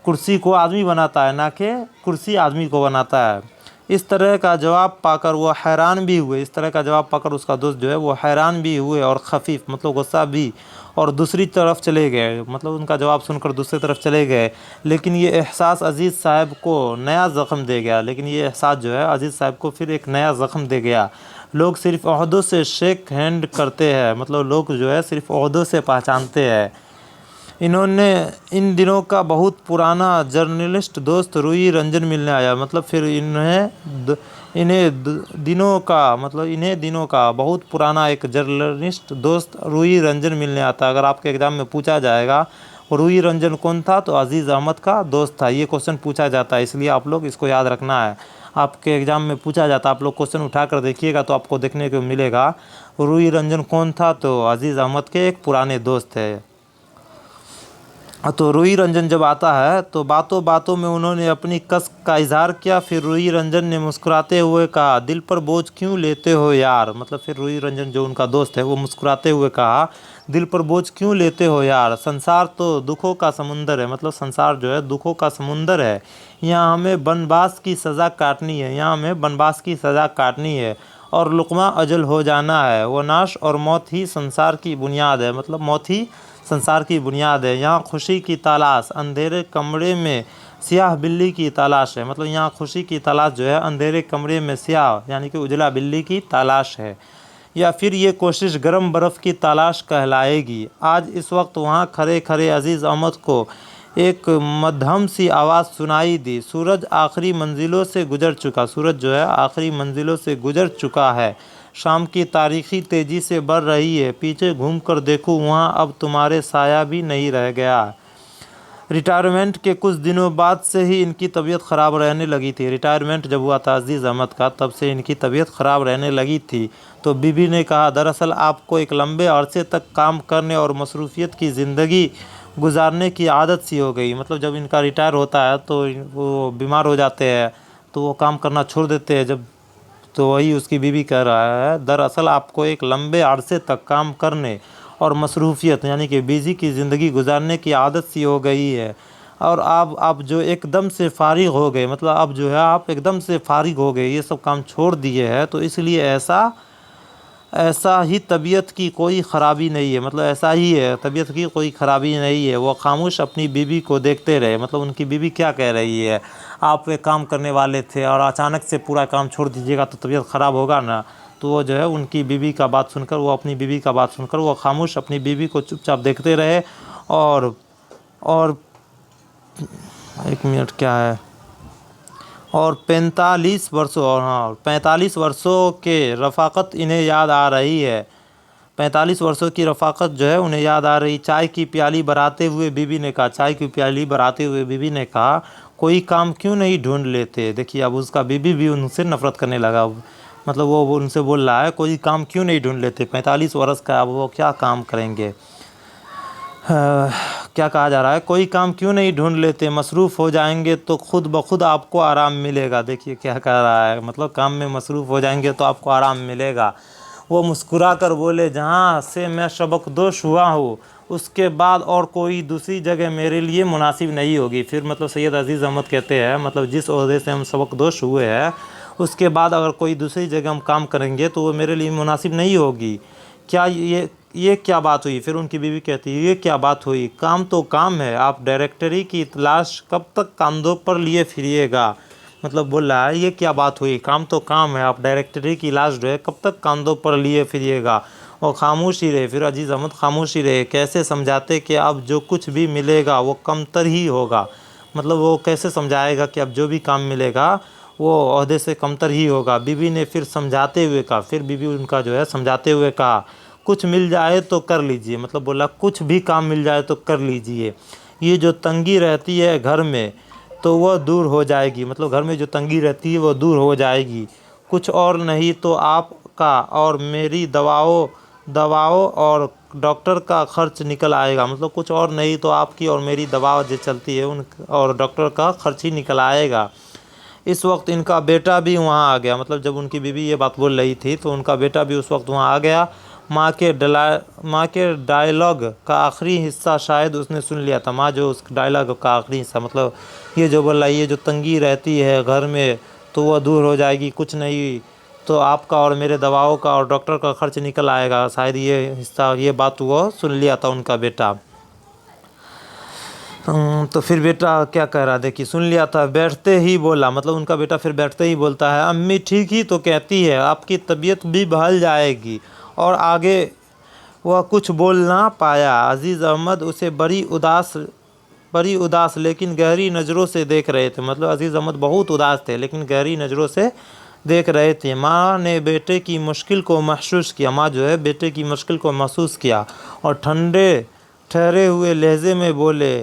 कुर्सी को आदमी बनाता है, ना कि कुर्सी आदमी को बनाता है। इस तरह का जवाब पाकर वो हैरान भी हुए। इस तरह का जवाब पाकर उसका दोस्त जो है वो हैरान भी हुए और ख़फीफ़ मतलब गुस्सा भी, और दूसरी तरफ चले गए। मतलब उनका जवाब सुनकर दूसरी तरफ चले गए। लेकिन ये एहसास अजीज़ साहब को नया ज़ख्म दे गया। लेकिन ये एहसास जो है अजीज़ साहब को फिर एक नया ज़ख्म दे गया। लोग सिर्फ़ ओहदों से शेक हैंड करते हैं। मतलब लोग जो है सिर्फ़ ओहदों से पहचानते हैं। इन्होंने इन दिनों का बहुत पुराना जर्नलिस्ट दोस्त रूही रंजन मिलने आया। मतलब फिर इन्हें दिनों का बहुत पुराना एक जर्नलिस्ट दोस्त रूही रंजन मिलने आता। अगर आपके एग्ज़ाम में पूछा जाएगा रूही रंजन कौन था, तो अजीज़ अहमद का दोस्त था। ये क्वेश्चन पूछा जाता है, इसलिए आप लोग इसको याद रखना है। आपके एग्ज़ाम में पूछा जाता है, आप लोग क्वेश्चन उठा कर देखिएगा तो आपको देखने को मिलेगा रूही रंजन कौन था, तो अजीज़ अहमद के एक पुराने दोस्त है। तो रूही रंजन जब आता है तो बातों बातों में उन्होंने अपनी कस का इजहार किया। फिर रूही रंजन ने मुस्कुराते हुए कहा दिल पर बोझ क्यों लेते हो यार? मतलब फिर रूही रंजन जो उनका दोस्त है वो मुस्कुराते हुए कहा दिल पर बोझ क्यों लेते हो यार? संसार तो दुखों का समुंदर है। मतलब संसार जो है दुखों का समुंदर है। यहाँ हमें वनवास की सज़ा काटनी है। यहाँ हमें वनवास की सज़ा काटनी है और लुक़मा अजल हो जाना है। वो नाश और मौत ही संसार की बुनियाद है। मतलब मौत ही संसार की बुनियाद है। यहाँ खुशी की तलाश अंधेरे कमरे में स्याह बिल्ली की तलाश है। मतलब यहाँ खुशी की तलाश जो है अंधेरे कमरे में स्याह यानी कि उजला बिल्ली की तलाश है, या फिर ये कोशिश गर्म बर्फ़ की तलाश कहलाएगी। आज इस वक्त वहाँ खड़े खड़े अजीज़ अहमद को एक मध्यम सी आवाज़ सुनाई दी। सूरज आखिरी मंजिलों से गुजर चुका। सूरज जो है आखिरी मंजिलों से गुजर चुका है। शाम की तारीखी तेज़ी से बढ़ रही है। पीछे घूमकर देखूं वहाँ अब तुम्हारे साया भी नहीं रह गया। रिटायरमेंट के कुछ दिनों बाद से ही इनकी तबीयत ख़राब रहने लगी थी। रिटायरमेंट जब हुआ था अजीज़ अहमद का, तब से इनकी तबीयत ख़राब रहने लगी थी। तो बीबी ने कहा दरअसल आपको एक लंबे अरसे तक काम करने और मसरूफ़ियत की ज़िंदगी गुजारने की आदत सी हो गई। मतलब जब इनका रिटायर होता है तो वो बीमार हो जाते हैं, तो वो काम करना छोड़ देते हैं। जब तो वही उसकी बीवी कह रहा है दरअसल आपको एक लंबे अरसे तक काम करने और मसरूफ़ियत यानी कि बिज़ी की ज़िंदगी गुजारने की आदत सी हो गई है, और आप जो एकदम से फ़ारिग हो गए। मतलब अब जो है आप एकदम से फ़ारिग हो गए, ये सब काम छोड़ दिए हैं, तो इसलिए ऐसा ही तबीयत की कोई ख़राबी नहीं है। मतलब ऐसा ही है, तबीयत की कोई ख़राबी नहीं है। वो खामोश अपनी बीवी को देखते रहे। मतलब उनकी बीवी क्या कह रही है, आप एक काम करने वाले थे और अचानक से पूरा काम छोड़ दीजिएगा तो तबीयत ख़राब होगा ना। तो वो जो है उनकी बीवी का बात सुनकर, वो अपनी बीवी का बात सुनकर वो खामोश अपनी बीवी को चुपचाप देखते रहे। और 1 मिनट क्या है, और 45 वर्षों के रफ़ाक़त इन्हें याद आ रही है। 45 वर्षों की रफ़ाक़त जो है उन्हें याद आ रही। चाय की प्याली भराते हुए बीवी ने कहा कोई काम क्यों नहीं ढूंढ लेते? देखिए अब उसका बीवी भी उनसे नफ़रत करने लगा। मतलब वो उनसे बोल रहा है कोई काम क्यों नहीं ढूंढ लेते? 45 वर्ष का, अब वो क्या काम करेंगे? क्या कहा जा रहा है, कोई काम क्यों नहीं ढूंढ लेते? मसरूफ़ हो जाएंगे तो खुद ब खुद आपको आराम मिलेगा। देखिए क्या कह रहा है, मतलब काम में मसरूफ़ हो जाएंगे तो आपको आराम मिलेगा। वो मुस्कुरा कर बोले जहाँ से मैं सबकदोश हुआ हूँ उसके बाद और कोई दूसरी जगह मेरे लिए मुनासिब नहीं होगी। फिर मतलब सैयद अजीज़ अहमद कहते हैं मतलब जिस ओहदे से हम सबकदोश हुए हैं उसके बाद अगर कोई दूसरी जगह हम काम करेंगे तो वो मेरे लिए मुनासिब नहीं होगी। क्या ये क्या बात हुई? फिर उनकी बीवी कहती है ये क्या बात हुई, काम तो काम है, आप डायरेक्टरी की तलाश कब तक कंधों पर लिए फिरिएगा? मतलब बोल रहा है ये क्या बात हुई, काम तो काम है, आप डायरेक्टरी की लाश जो है कब तक कंधों पर लिए फिरिएगा? और खामोश ही रहे। फिर अजीज़ अहमद खामोश ही रहे। कैसे समझाते कि अब जो कुछ भी मिलेगा वो कमतर ही होगा। मतलब वो कैसे समझाएगा कि अब जो भी काम मिलेगा वो ओहदे से कमतर ही होगा। बीवी ने फिर समझाते हुए कहा, फिर बीवी उनका जो है समझाते हुए कहा कुछ मिल जाए तो कर लीजिए। मतलब बोला कुछ भी काम मिल जाए तो कर लीजिए। ये जो तंगी रहती है घर में तो वह दूर हो जाएगी। मतलब घर में जो तंगी रहती है वो दूर हो जाएगी। कुछ और नहीं तो आपका और मेरी दवाओं और डॉक्टर का खर्च निकल आएगा। मतलब कुछ और नहीं तो आपकी और मेरी दवा जो चलती है उन और डॉक्टर का खर्च ही निकल आएगा। इस वक्त इनका बेटा भी वहाँ आ गया। मतलब जब उनकी बीवी ये बात बोल रही थी तो उनका बेटा भी उस वक्त वहाँ आ गया। माँ के डायलॉग का आखिरी हिस्सा शायद उसने सुन लिया था। माँ जो उस डायलॉग का आखिरी हिस्सा, मतलब ये जो बोल रहा है, ये जो तंगी रहती है घर में तो वह दूर हो जाएगी, कुछ नहीं तो आपका और मेरे दवाओं का और डॉक्टर का खर्च निकल आएगा। शायद ये हिस्सा, ये बात वो सुन लिया था उनका बेटा। तो फिर बेटा क्या कह रहा, देखिए सुन लिया था, बैठते ही बोला। मतलब उनका बेटा फिर बैठते ही बोलता है, अम्मी ठीक ही तो कहती है, आपकी तबीयत भी बहल जाएगी। और आगे वह कुछ बोल ना पाया। अजीज़ अहमद उसे बड़ी उदास लेकिन गहरी नज़रों से देख रहे थे। मतलब अजीज़ अहमद बहुत उदास थे लेकिन गहरी नज़रों से देख रहे थे। माँ ने बेटे की मुश्किल को महसूस किया। माँ जो है बेटे की मुश्किल को महसूस किया और ठहरे हुए लहजे में बोले,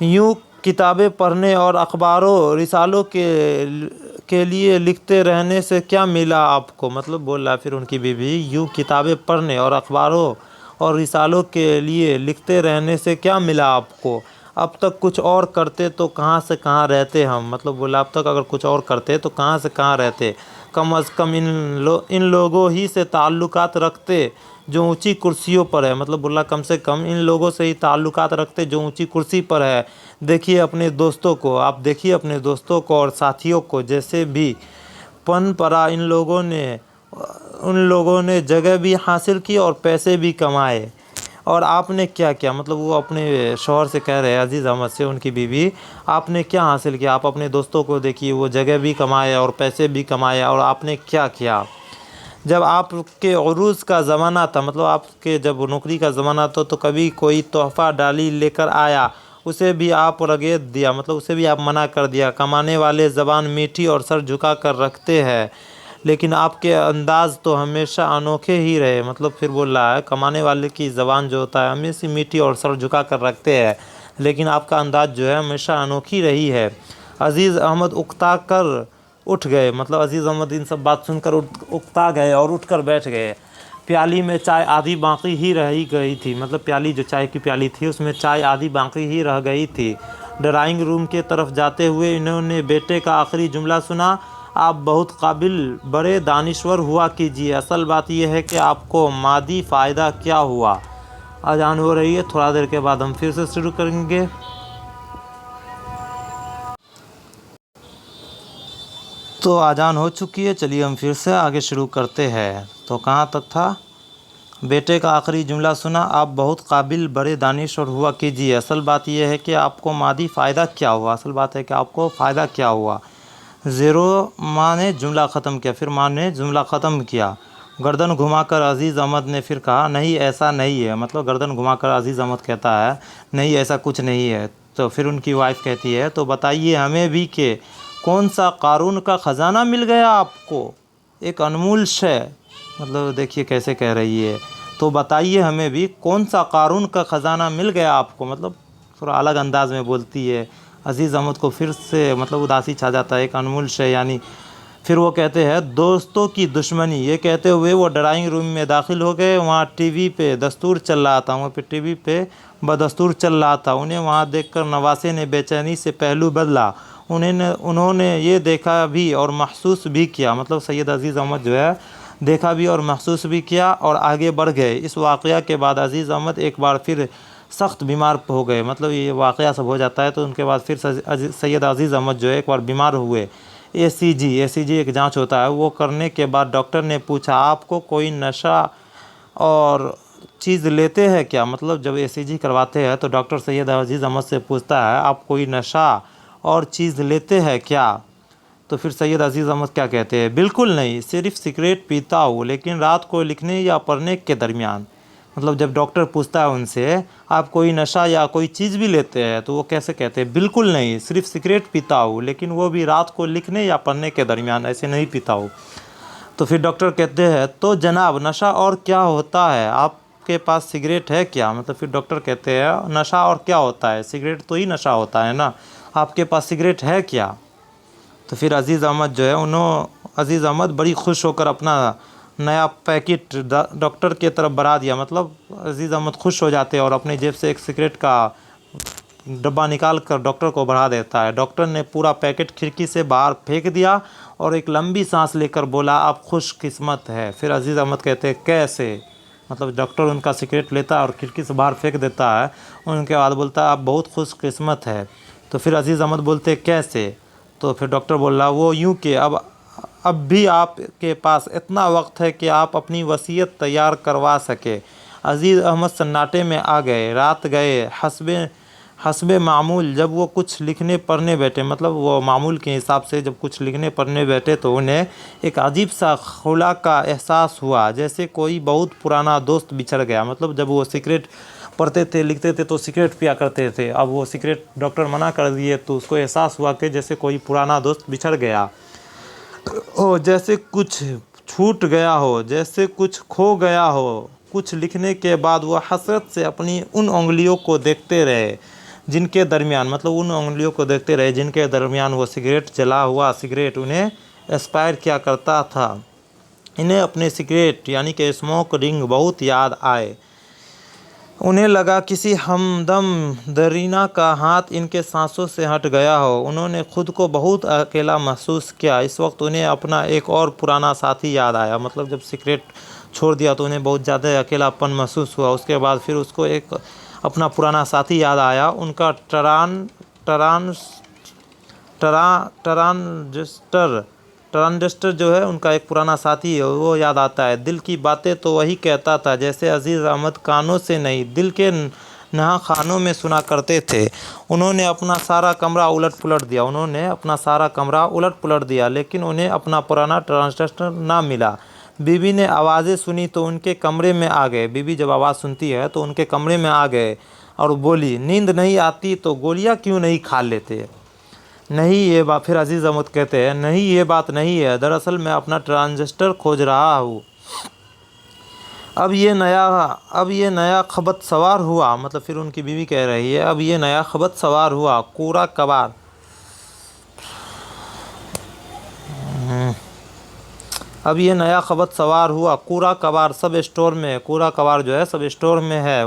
यूँ किताबें पढ़ने और अखबारों रिसालों के लिए लिखते रहने से क्या मिला आपको। मतलब बोल रहा फिर उनकी बीवी, यूँ किताबें पढ़ने और अखबारों और रिसालों के लिए लिखते रहने से क्या मिला आपको। अब तक कुछ और करते तो कहाँ से कहाँ रहते हम। मतलब बोला अब तक अगर कुछ और करते तो कहाँ से कहाँ रहते। कम अज़ कम इन लोगों ही से ताल्लुकात रखते जो ऊंची कुर्सियों पर है। मतलब बोला कम से कम इन लोगों से ही ताल्लुकात रखते जो ऊंची कुर्सी पर है। देखिए अपने दोस्तों को, आप देखिए अपने दोस्तों को और साथियों को, जैसे भी पन पड़ा उन लोगों ने जगह भी हासिल की और पैसे भी कमाए। और आपने क्या किया। मतलब वो अपने शौहर से कह रहे हैं, अजीज़ अहमद से, उनकी बीवी, आपने क्या हासिल किया। आप अपने दोस्तों को देखिए, वो जगह भी कमाए और पैसे भी कमाए, और आपने क्या किया। जब आपके उरूज़ का ज़माना था, मतलब आपके जब नौकरी का ज़माना था, तो कभी कोई तोहफ़ा डाली लेकर आया, उसे भी आप रगेद दिया। मतलब उसे भी आप मना कर दिया। कमाने वाले ज़बान मीठी और सर झुका कर रखते हैं लेकिन आपके अंदाज़ तो हमेशा अनोखे ही रहे। मतलब फिर बोल रहा है, कमाने वाले की ज़बान जो होता है हमेशा मीठी और सर झुका कर रखते हैं लेकिन आपका अंदाज़ जो है हमेशा अनोखी रही है। अजीज़ अहमद उकता कर उठ गए। मतलब अजीज़ अहमद इन सब बात सुनकर उकता गए और उठकर बैठ गए। प्याली में चाय आधी बाकी ही रह गई थी। मतलब प्याली जो चाय की प्याली थी उसमें चाय आधी बाकी ही रह गई थी। ड्राइंग रूम के तरफ जाते हुए इन्होंने बेटे का आखिरी जुमला सुना, आप बहुत काबिल बड़े दानिश्वर हुआ कीजिए, असल बात यह है कि आपको मादी फ़ायदा क्या हुआ। अजान हो रही है, थोड़ा देर के बाद हम फिर से शुरू करेंगे। तो अजान हो चुकी है, चलिए हम फिर से आगे शुरू करते हैं। तो कहाँ तक था, बेटे का आखिरी जुमला सुना, आप बहुत काबिल बड़े दानिश्वर हुआ कीजिए, असल बात यह है कि आपको मादी फ़ायदा क्या हुआ। असल बात है कि आपको फ़ायदा क्या हुआ। ज़ीरो माँ ने जुमला ख़त्म किया। फिर माँ ने जुमला ख़त्म किया। गर्दन घुमाकर अजीज़ अहमद ने फिर कहा, नहीं ऐसा नहीं है। मतलब गर्दन घुमाकर अजीज़ अहमद कहता है, नहीं ऐसा कुछ नहीं है। तो फिर उनकी वाइफ कहती है, तो बताइए हमें भी कि कौन सा कारून का ख़जाना मिल गया आपको, एक अनमोल शय। मतलब देखिए कैसे कह रही है, तो बताइए हमें भी कौन सा कारून का ख़जाना मिल गया आपको। मतलब थोड़ा अलग अंदाज में बोलती है। अजीज़ अहमद को फिर से मतलब उदासी छा जाता है, एक अनमोल शय यानी। फिर वो कहते हैं, दोस्तों की दुश्मनी। ये कहते हुए वो ड्राइंग रूम में दाखिल हो गए। वहाँ टीवी पे दस्तूर चल रहा था। वहाँ पे टीवी पे बदस्तूर चल रहा था। उन्हें वहाँ देखकर नवासे ने बेचैनी से पहलू बदला। उन्होंने ये देखा भी और महसूस भी किया। मतलब सैयद अजीज़ अहमद जो है देखा भी और महसूस भी किया और आगे बढ़ गए। इस वाक़या के बाद अजीज़ अहमद एक बार फिर सख्त बीमार हो गए। मतलब ये वाक़या सब हो जाता है तो उनके बाद फिर सैयद अजीज़ अहमद जो है एक बार बीमार हुए। एसीजी एक जांच होता है, वो करने के बाद डॉक्टर ने पूछा, आपको कोई नशा और चीज़ लेते हैं क्या। मतलब जब एसीजी करवाते हैं तो डॉक्टर सैयद अजीज़ अहमद से पूछता है, आप कोई नशा और चीज़ लेते हैं क्या। तो फिर सैयद अजीज़ अहमद क्या कहते हैं, बिल्कुल नहीं, सिर्फ सिगरेट पीता हूँ, लेकिन रात को लिखने या पढ़ने के दरमियान। मतलब जब डॉक्टर पूछता है उनसे, आप कोई नशा या कोई चीज़ भी लेते हैं, तो वो कैसे कहते हैं, बिल्कुल नहीं, सिर्फ सिगरेट पीता हूँ, लेकिन वो भी रात को लिखने या पढ़ने के दरमियान, ऐसे नहीं पीता हूँ। तो फिर डॉक्टर कहते हैं, तो जनाब नशा और क्या होता है, आपके पास सिगरेट है क्या। मतलब फिर डॉक्टर कहते हैं, नशा और क्या होता है, सिगरेट तो ही नशा होता है ना, आपके पास सिगरेट है क्या। तो फिर अजीज़ अहमद जो है अजीज़ अहमद बड़ी खुश होकर अपना नया पैकेट डॉक्टर की तरफ बढ़ा दिया। मतलब अजीज़ अहमद खुश हो जाते हैं और अपनी जेब से एक सिगरेट का डब्बा निकाल कर डॉक्टर को बढ़ा देता है। डॉक्टर ने पूरा पैकेट खिड़की से बाहर फेंक दिया और एक लंबी सांस लेकर बोला, आप खुशकिस्मत है। फिर अजीज़ अहमद कहते हैं, कैसे? मतलब डॉक्टर उनका सिगरेट लेता है और खिड़की से बाहर फेंक देता है। उनके बाद बोलता है, आप बहुत खुशकिस्मत है। तो फिर अजीज़ अहमद बोलते हैं, कैसे? तो फिर डॉक्टर बोल रहा, वो यूँ कि अब भी आपके पास इतना वक्त है कि आप अपनी वसीयत तैयार करवा सके। अजीज़ अहमद सन्नाटे में आ गए। रात गए। हस्बे मामूल जब वो कुछ लिखने पढ़ने बैठे, मतलब वो मामूल के हिसाब से जब कुछ लिखने पढ़ने बैठे तो उन्हें एक अजीब सा खुला का एहसास हुआ, जैसे कोई बहुत पुराना दोस्त बिछड़ गया। मतलब जब वो सिगरेट पढ़ते थे, लिखते थे तो सिगरेट पिया करते थे। अब वो सिगरेट डॉक्टर मना कर दिए तो उसको एहसास हुआ कि जैसे कोई पुराना दोस्त बिछड़ गया हो, जैसे कुछ छूट गया हो, जैसे कुछ खो गया हो। कुछ लिखने के बाद वो हसरत से अपनी उन उंगलियों को देखते रहे जिनके दरमियान, मतलब उन उंगलियों को देखते रहे जिनके दरमियान वो सिगरेट, जला हुआ सिगरेट उन्हें एक्सपायर किया करता था। इन्हें अपने सिगरेट यानी कि स्मोक रिंग बहुत याद आए। उन्हें लगा किसी हमदम दरीना का हाथ इनके सांसों से हट गया हो। उन्होंने खुद को बहुत अकेला महसूस किया। इस वक्त उन्हें अपना एक और पुराना साथी याद आया। मतलब जब सिगरेट छोड़ दिया तो उन्हें बहुत ज़्यादा अकेलापन महसूस हुआ। उसके बाद फिर उसको एक अपना पुराना साथी याद आया। उनका ट्रांजिस्टर जो है उनका एक पुराना साथी है, वो याद आता है। दिल की बातें तो वही कहता था जैसे अजीज़ अहमद कानों से नहीं, दिल के नहा खानों में सुना करते थे। उन्होंने अपना सारा कमरा उलट पुलट दिया लेकिन उन्हें अपना पुराना ट्रांजिस्टर ना मिला। बीबी ने आवाज़ें सुनी तो उनके कमरे में आ गए। बीबी जब आवाज़ सुनती है तो उनके कमरे में आ गए और बोली, नींद नहीं आती तो गोलियां क्यों नहीं खा लेते? नहीं ये बात, फिर अजीज़ अहमद कहते हैं, नहीं ये बात नहीं है, दरअसल मैं अपना ट्रांजिस्टर खोज रहा हूँ। अब ये नया खबत सवार हुआ। मतलब फिर उनकी बीवी कह रही है, अब ये नया खबत सवार हुआ, कूड़ा कबाड़। अब ये नया खबत सवार हुआ, कूड़ा कबाड़ सब स्टोर में। कूड़ा कबाड़ जो है सब स्टोर में है,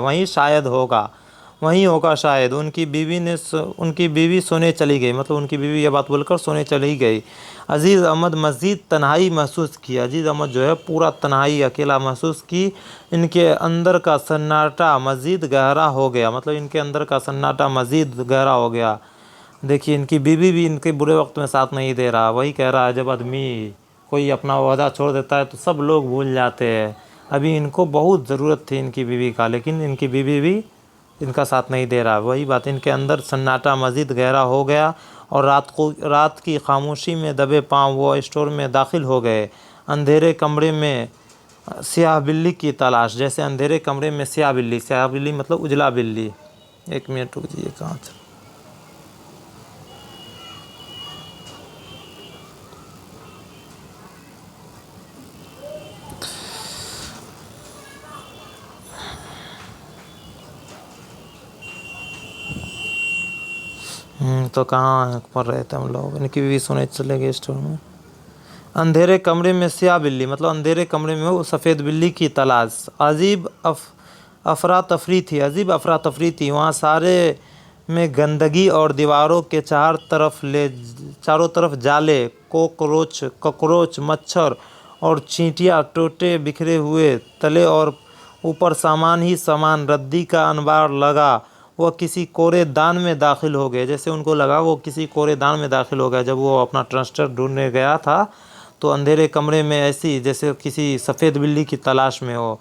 वहीं होगा शायद। उनकी बीवी सोने चली गई। मतलब उनकी बीवी ये बात बोलकर सोने चली गई। अजीज़ अहमद मज़ीद तन्हाई महसूस की। अजीज़ अहमद जो है पूरा तन्हाई अकेला महसूस की। इनके अंदर का सन्नाटा मज़ीद गहरा हो गया। मतलब इनके अंदर का सन्नाटा मज़ीद गहरा हो गया। देखिए इनकी बीवी भी इनके बुरे वक्त में साथ नहीं दे रहा। वही कह रहा है, जब आदमी कोई अपना वादा छोड़ देता है तो सब लोग भूल जाते हैं। अभी इनको बहुत ज़रूरत थी इनकी बीवी का, लेकिन इनकी बीवी भी इनका साथ नहीं दे रहा। वही बात, इनके अंदर सन्नाटा मज़ीद गहरा हो गया और रात की खामोशी में दबे पांव वो स्टोर में दाखिल हो गए। अंधेरे कमरे में स्याह बिल्ली की तलाश। जैसे अंधेरे कमरे में स्याह बिल्ली मतलब उजला बिल्ली। एक मिनट रुक जाइए, कहाँ चल तो कहाँ पर रहे थे हम लोग? इनकी बीवी सोने चले गए स्टोर में। अंधेरे कमरे में स्याह बिल्ली, मतलब अंधेरे कमरे में वो सफ़ेद बिल्ली की तलाश। अजीब अफरा तफरी थी वहाँ सारे में गंदगी और दीवारों के चारों तरफ जाले, कॉकरोच, मच्छर और चींटियाँ टोटे बिखरे हुए तले और ऊपर सामान ही सामान। रद्दी का अनबार लगा। वह किसी कोरे दान में दाखिल हो गए। जैसे उनको लगा वो किसी कोरे दान में दाखिल हो गया। जब वो अपना ट्रांजिस्टर ढूंढने गया था तो अंधेरे कमरे में ऐसी जैसे किसी सफ़ेद बिल्ली की तलाश में हो।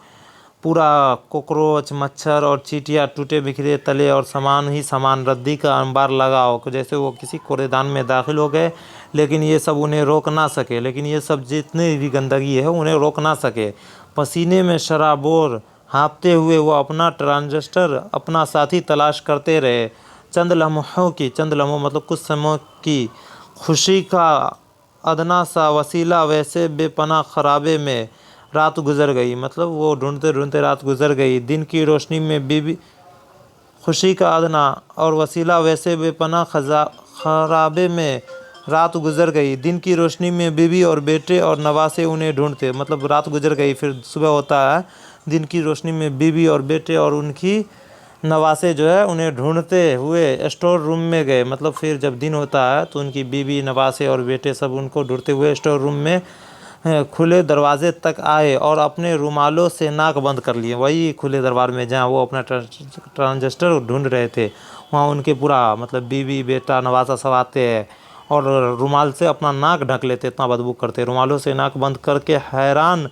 पूरा कॉकरोच, मच्छर और चींटियाँ, टूटे बिखरे तले और सामान ही सामान, रद्दी का अंबार लगा हो। जैसे वो किसी कूड़ेदान में दाखिल हो गए, लेकिन ये सब उन्हें रोक ना सके। लेकिन ये सब जितनी भी गंदगी है उन्हें रोक ना सके। पसीने में शराबोर हाँफते हुए वो अपना ट्रांजिस्टर, अपना साथी तलाश करते रहे। चंद लम्हों मतलब कुछ समय की खुशी का अदना सा वसीला वैसे बेपनाह खराबे में रात गुजर गई। मतलब वो ढूंढते ढूंढते रात गुजर गई। दिन की रोशनी में बीबी खुशी का अदना और वसीला वैसे बेपनाह खराबे में रात गुजर गई, दिन की रोशनी में बीवी और बेटे और नवासे उन्हें ढूंढते। मतलब रात गुजर गई, फिर सुबह होता है, दिन की रोशनी में बीवी और बेटे और उनकी नवासे जो है उन्हें ढूंढते हुए स्टोर रूम में गए। मतलब फिर जब दिन होता है तो उनकी बीवी, नवासे और बेटे सब उनको ढूंढते हुए स्टोर रूम में खुले दरवाजे तक आए और अपने रुमालों से नाक बंद कर लिए। वही खुले दरबार में जहाँ वो अपना ट्रांजिस्टर ढूंढ रहे थे, वहाँ उनके पूरा मतलब बीवी, बेटा, नवासा सब आते हैं और रुमाल से अपना नाक ढक लेते, इतना बदबू करते। रुमालों से नाक बंद करके हैरान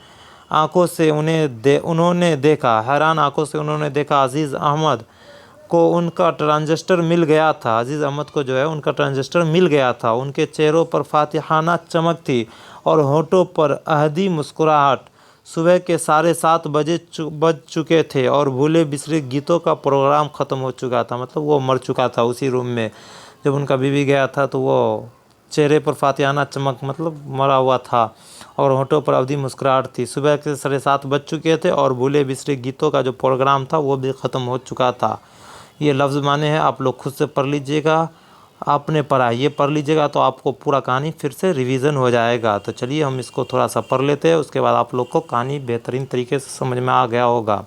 आंखों से उन्होंने देखा, हैरान आंखों से उन्होंने देखा अजीज़ अहमद को उनका ट्रांजिस्टर मिल गया था। अजीज़ अहमद को जो है उनका ट्रांजिस्टर मिल गया था। उनके चेहरों पर फातिहाना चमक थी और होठों पर अहदी मुस्कुराहट। सुबह के 7:30 बज चुके थे और भूले बिसरे गीतों का प्रोग्राम ख़त्म हो चुका था। मतलब वो मर चुका था उसी रूम में। जब उनका बीवी गया था तो वो चेहरे पर फातिहाना चमक, मतलब मरा हुआ था और होठों पर अवधि मुस्कुराहट थी। सुबह के 7:30 बज चुके थे और भूले बिसरे गीतों का जो प्रोग्राम था वो भी ख़त्म हो चुका था। ये लफ्ज़ माने हैं, आप लोग खुद से पढ़ लीजिएगा। आपने पढ़ा, ये पढ़ लीजिएगा तो आपको पूरा कहानी फिर से रिवीजन हो जाएगा। तो चलिए हम इसको थोड़ा सा पढ़ लेते हैं, उसके बाद आप लोग को कहानी बेहतरीन तरीके से समझ में आ गया होगा।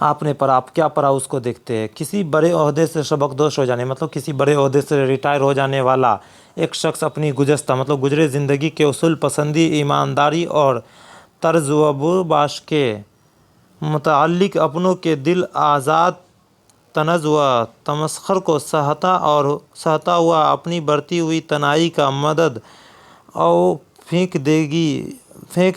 आपने पढ़ा, आप क्या पढ़ा उसको देखते हैं। किसी बड़े ओहदे से सबकदोश हो जाने, मतलब किसी बड़े ओहदे से रिटायर हो जाने वाला एक शख्स अपनी गुज़श्ता मतलब गुजरे ज़िंदगी के उसूल पसंदी, ईमानदारी और तर्ज वबाश के मुताल्लिक़ अपनों के दिल आज़ाद तनज़ व तमस्खर को सहता हुआ अपनी बढ़ती हुई तनाई का मदद और फेंक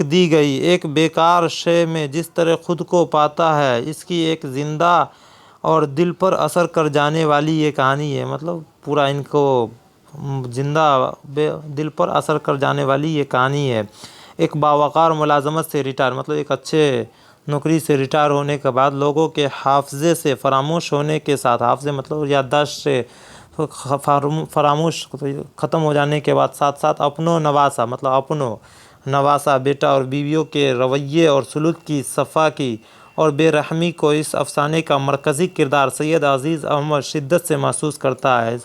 दी गई एक बेकार शय में जिस तरह ख़ुद को पाता है, इसकी एक ज़िंदा और दिल पर असर कर जाने वाली ये कहानी है। मतलब पूरा इनको जिंदा दिल पर असर कर जाने वाली ये कहानी है। एक बावकार मुलाजमत से रिटायर, मतलब एक अच्छे नौकरी से रिटायर होने के बाद लोगों के हाफजे से फरामोश होने के साथ, हाफजे मतलब याददाश्त से फरामोश ख़त्म हो जाने के बाद साथ साथ अपनों नवासा मतलब अपनों नवासा बेटा और बीवियों के रवैये और सलूक की सफ़ाकी और बेरहमी को इस अफसाने का मरकज़ी किरदार सैयद अजीज़ अहमद शिद्दत से महसूस करता है।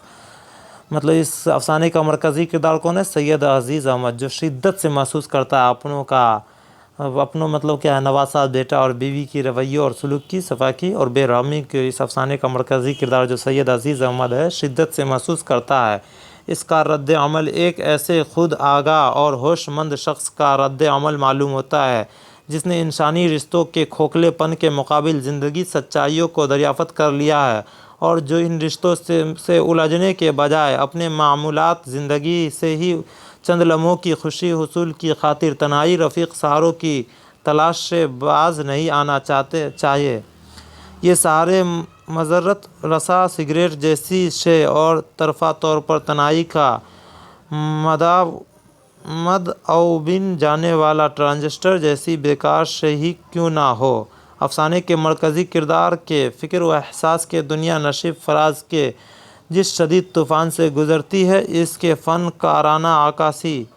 मतलब इस अफसाने का मरकज़ी किरदार कौन है? सैयद अजीज़ अहमद, जो शिद्दत से महसूस करता है अपनों मतलब क्या है, नवासा बेटा और बीवी की रवैये और सलूक की सफ़ाकी और बेरहमी के इस अफसाने का मरकज़ी किरदार जो सैयद अजीज़ अहमद है शिद्दत से महसूस करता है। इसका रद्द अमल एक ऐसे खुद आगाह और होशमंद शख्स का रद्द अमल मालूम होता है जिसने इंसानी रिश्तों के खोखलेपन के मुकाबिल ज़िंदगी सच्चाइयों को दरियाफ़त कर लिया है और जो इन रिश्तों से उलझने के बजाय अपने मामूलात ज़िंदगी से ही चंद लम्हों की खुशी हुसूल की खातिर तन्हाई रफ़ीक सहारों की तलाश से बाज नहीं आना चाहिए। ये सारे मज़रत रसा सिगरेट जैसी शे और तरफा तौर पर तन्हाई का मद और बिन जाने वाला ट्रांजिस्टर जैसी बेकार शे ही क्यों ना हो। अफसाने के मरकज़ी किरदार के फ़िक्र व एहसास के दुनिया नशीब फराज के जिस शदीद तूफ़ान से गुज़रती है, इसके फ़नकाराना आकाशी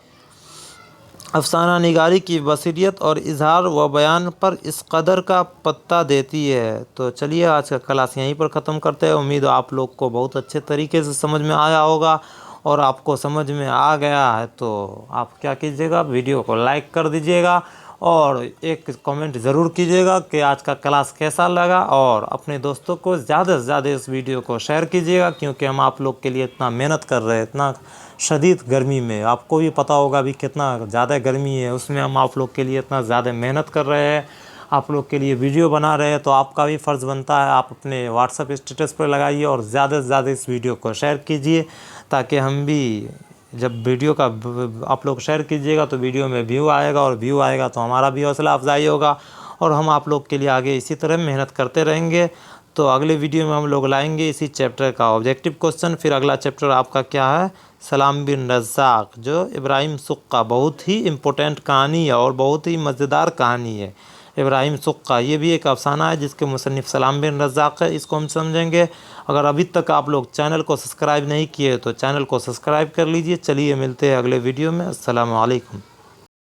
अफसाना निगारी की बसीरियत और इजहार व बयान पर इस कदर का पत्ता देती है। तो चलिए आज का क्लास यहीं पर ख़त्म करते हैं। उम्मीद है आप लोग को बहुत अच्छे तरीके से समझ में आया होगा और आपको समझ में आ गया है तो आप क्या कीजिएगा, वीडियो को लाइक कर दीजिएगा और एक कमेंट ज़रूर कीजिएगा कि आज का क्लास कैसा लगा और अपने दोस्तों को ज़्यादा से ज़्यादा इस वीडियो को शेयर कीजिएगा, क्योंकि हम आप लोग के लिए इतना मेहनत कर रहे हैं, इतना शदीद गर्मी में, आपको भी पता होगा अभी कितना ज़्यादा गर्मी है, उसमें हम आप लोग के लिए इतना ज़्यादा मेहनत कर रहे हैं, आप लोग के लिए वीडियो बना रहे हैं। तो आपका भी फ़र्ज़ बनता है आप अपने व्हाट्सएप स्टेटस पर लगाइए और ज़्यादा से ज़्यादा इस वीडियो को शेयर कीजिए, ताकि हम भी जब वीडियो का आप लोग शेयर कीजिएगा तो वीडियो में व्यू आएगा और व्यू आएगा तो हमारा भी हौसला अफजाई होगा और हम आप लोग के लिए आगे इसी तरह मेहनत करते रहेंगे। तो अगले वीडियो में हम लोग लाएंगे इसी चैप्टर का ऑब्जेक्टिव क्वेश्चन। फिर अगला चैप्टर आपका क्या है, सलाम बिन रज़्ज़ाक़, जो इब्राहिम सुक्का, बहुत ही इम्पोर्टेंट कहानी है और बहुत ही मज़ेदार कहानी है। इब्राहिम सुक्का ये भी एक अफसाना है जिसके मुसन्निफ़ सलाम बिन रज़्ज़ाक़ है, इसको हम समझेंगे। अगर अभी तक आप लोग चैनल को सब्सक्राइब नहीं किए तो चैनल को सब्सक्राइब कर लीजिए। चलिए मिलते हैं अगले वीडियो में। अस्सलामु अलैकुम।